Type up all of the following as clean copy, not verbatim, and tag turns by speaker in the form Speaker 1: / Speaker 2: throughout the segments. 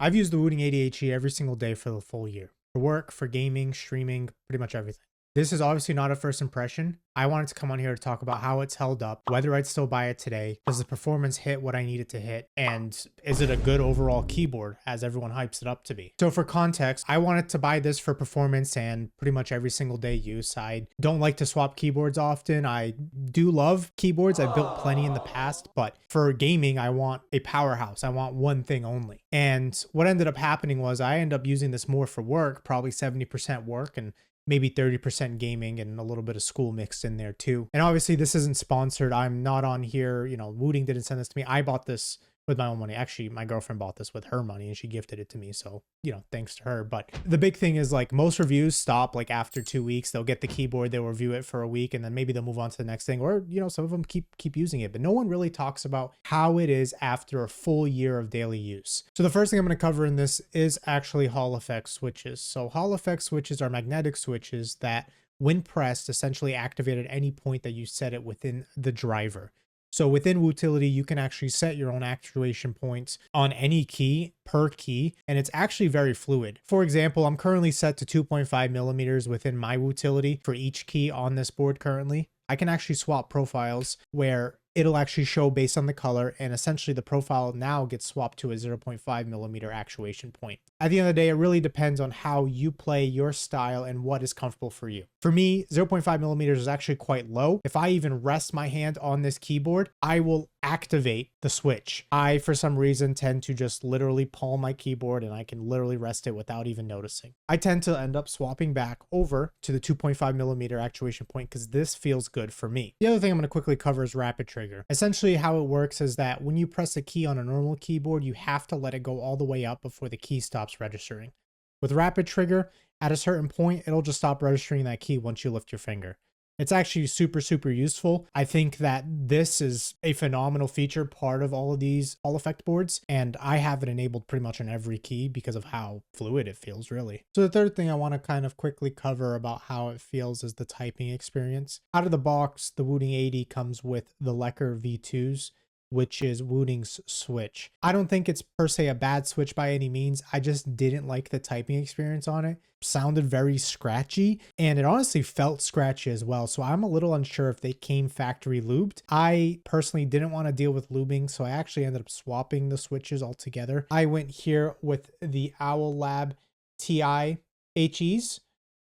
Speaker 1: I've used the Wooting 80HE every single day for the full year. For work, for gaming, streaming, pretty much everything. This is obviously not a first impression. I wanted to come on here to talk about how it's held up, whether I'd still buy it today, does the performance hit what I need it to hit, and is it a good overall keyboard as everyone hypes it up to be. So for context, I wanted to buy this for performance and pretty much every single day use. I don't like to swap keyboards often. I do love keyboards. I've built plenty in the past, but for gaming, I want a powerhouse. I want one thing only. And what ended up happening was I ended up using this more for work, probably 70% work and maybe 30% gaming and a little bit of school mixed in there too. And obviously this isn't sponsored. I'm not on here, you know, Wooting didn't send this to me. I bought this with my own money. Actually, my girlfriend bought this with her money and she gifted it to me. So, you know, thanks to her. But the big thing is like most reviews stop like after 2 weeks. They'll get the keyboard, they'll review it for a week, and then maybe they'll move on to the next thing. Or, you know, some of them keep using it. But no one really talks about how it is after a full year of daily use. So the first thing I'm going to cover in this is actually Hall effect switches. So Hall effect switches are magnetic switches that when pressed essentially activate at any point that you set it within the driver. So within Wootility, you can actually set your own actuation points on any key per key, and it's actually very fluid. For example, I'm currently set to 2.5 millimeters within my Wootility for each key on this board currently. I can actually swap profiles where it'll actually show based on the color, and essentially the profile now gets swapped to a 0.5 millimeter actuation point. At the end of the day, it really depends on how you play your style and what is comfortable for you. For me, 0.5 millimeters is actually quite low. If I even rest my hand on this keyboard, I will activate the switch. I, for some reason, tend to just literally palm my keyboard and I can literally rest it without even noticing. I tend to end up swapping back over to the 2.5 millimeter actuation point because this feels good for me. The other thing I'm going to quickly cover is rapid trigger. Essentially how it works is that when you press a key on a normal keyboard, you have to let it go all the way up before the key stops registering. With rapid trigger, at a certain point, it'll just stop registering that key once you lift your finger. It's actually super useful. I think that this is a phenomenal feature, part of all of these Hall effect boards, and I have it enabled pretty much on every key because of how fluid it feels, really. So the third thing I want to kind of quickly cover about how it feels is the typing experience. Out of the box, the Wooting 80 comes with the Lecker V2s, which is Wooting's switch. I don't think it's per se a bad switch by any means. I just didn't like the typing experience on it. Sounded very scratchy, and it honestly felt scratchy as well. So I'm a little unsure if they came factory lubed. I personally didn't want to deal with lubing, so I actually ended up swapping the switches altogether. I went here with the Owl Lab TI HEs.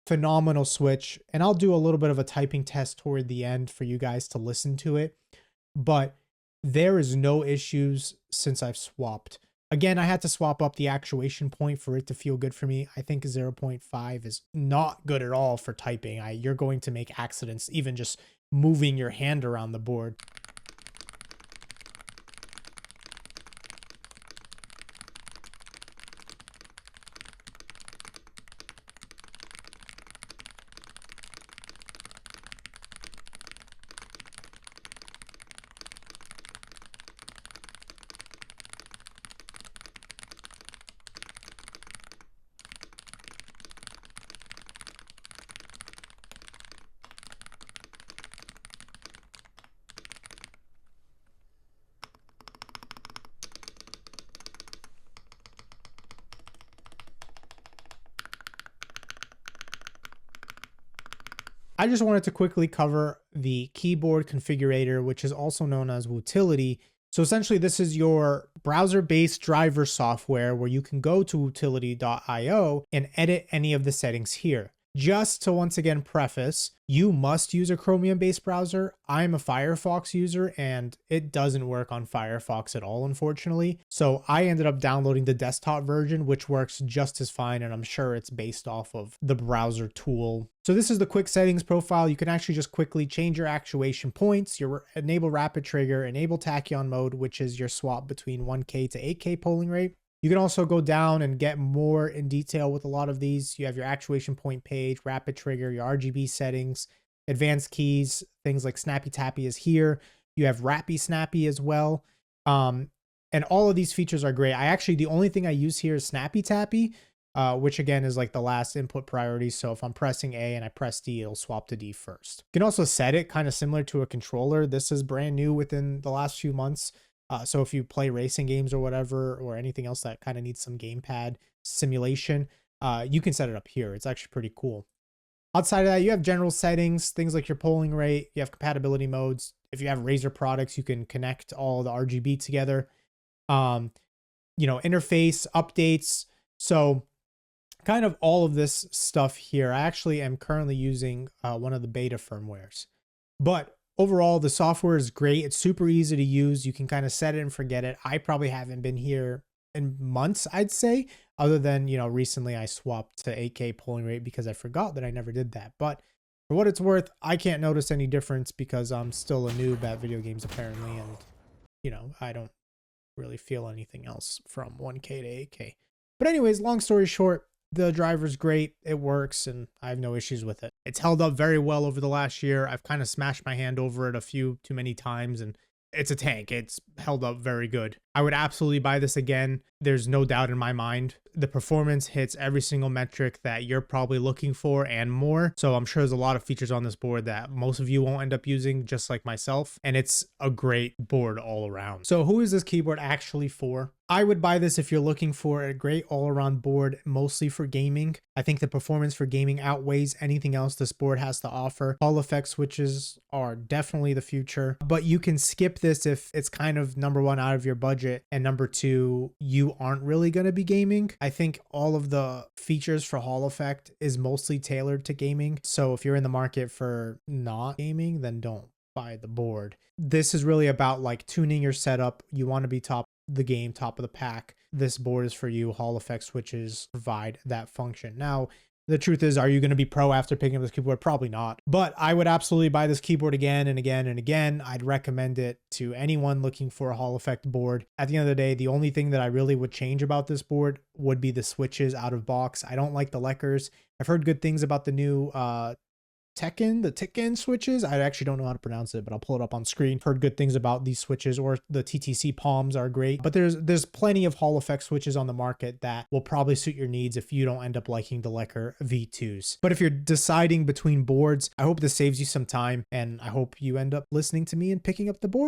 Speaker 1: Phenomenal switch, and I'll do a little bit of a typing test toward the end for you guys to listen to it, but there is no issues since I've swapped. Again, I had to swap up the actuation point for it to feel good for me. I think 0.5 is not good at all for typing. You're going to make accidents even just moving your hand around the board. I just wanted to quickly cover the keyboard configurator, which is also known as Wootility. So essentially this is your browser-based driver software where you can go to wootility.io and edit any of the settings here. Just to once again preface, you must use a Chromium-based browser. I'm a Firefox user and it doesn't work on Firefox at all, unfortunately. So I ended up downloading the desktop version, which works just as fine, and I'm sure it's based off of the browser tool. So this is the quick settings profile. You can actually just quickly change your actuation points, your enable rapid trigger, enable tachyon mode, which is your swap between 1K to 8K polling rate. You can also go down and get more in detail with a lot of these. You have your actuation point page, rapid trigger, your RGB settings, advanced keys, things like Snappy Tappy is here. You have Rappy Snappy as well. And all of these features are great. The only thing I use here is Snappy Tappy, which again is like the last input priority. So if I'm pressing A and I press D, it'll swap to D first. You can also set it kind of similar to a controller. This is brand new within the last few months. So if you play racing games or whatever, or anything else that kind of needs some gamepad simulation, you can set it up here. It's actually pretty cool. Outside of that, you have general settings, things like your polling rate, you have compatibility modes. If you have Razer products, you can connect all the RGB together. Interface updates. So kind of all of this stuff here. I actually am currently using one of the beta firmwares, but overall the software is great. It's super easy to use. You can kind of set it and forget it. I probably haven't been here in months, I'd say, other than, recently I swapped to 8K polling rate because I forgot that I never did that. But for what it's worth, I can't notice any difference because I'm still a noob at video games apparently. And, I don't really feel anything else from 1K to 8K. But anyways, long story short, the driver's great, it works, and I have no issues with it. It's held up very well over the last year. I've kind of smashed my hand over it a few too many times, and it's a tank. It's held up very good. I would absolutely buy this again. There's no doubt in my mind. The performance hits every single metric that you're probably looking for and more. So I'm sure there's a lot of features on this board that most of you won't end up using, just like myself. And it's a great board all around. So who is this keyboard actually for? I would buy this if you're looking for a great all-around board, mostly for gaming. I think the performance for gaming outweighs anything else this board has to offer. Hall effect switches are definitely the future, but you can skip this if it's kind of number one, out of your budget, and number two, you aren't really going to be gaming. I think all of the features for Hall effect is mostly tailored to gaming. So if you're in the market for not gaming, then don't buy the board. This is really about like tuning your setup. You want to be top the game, top of the pack. This board is for you. Hall effect switches provide that function. Now, the truth is, are you going to be pro after picking up this keyboard? Probably not. But I would absolutely buy this keyboard again and again and again. I'd recommend it to anyone looking for a Hall effect board. At the end of the day, the only thing that I really would change about this board would be the switches out of box. I don't like the Leckers. I've heard good things about the new Tekken switches. I actually don't know how to pronounce it, but I'll pull it up on screen. Heard good things about these switches, or the TTC palms are great, but there's plenty of Hall effect switches on the market that will probably suit your needs if you don't end up liking the Lecker V2s. But if you're deciding between boards, I hope this saves you some time, and I hope you end up listening to me and picking up the board.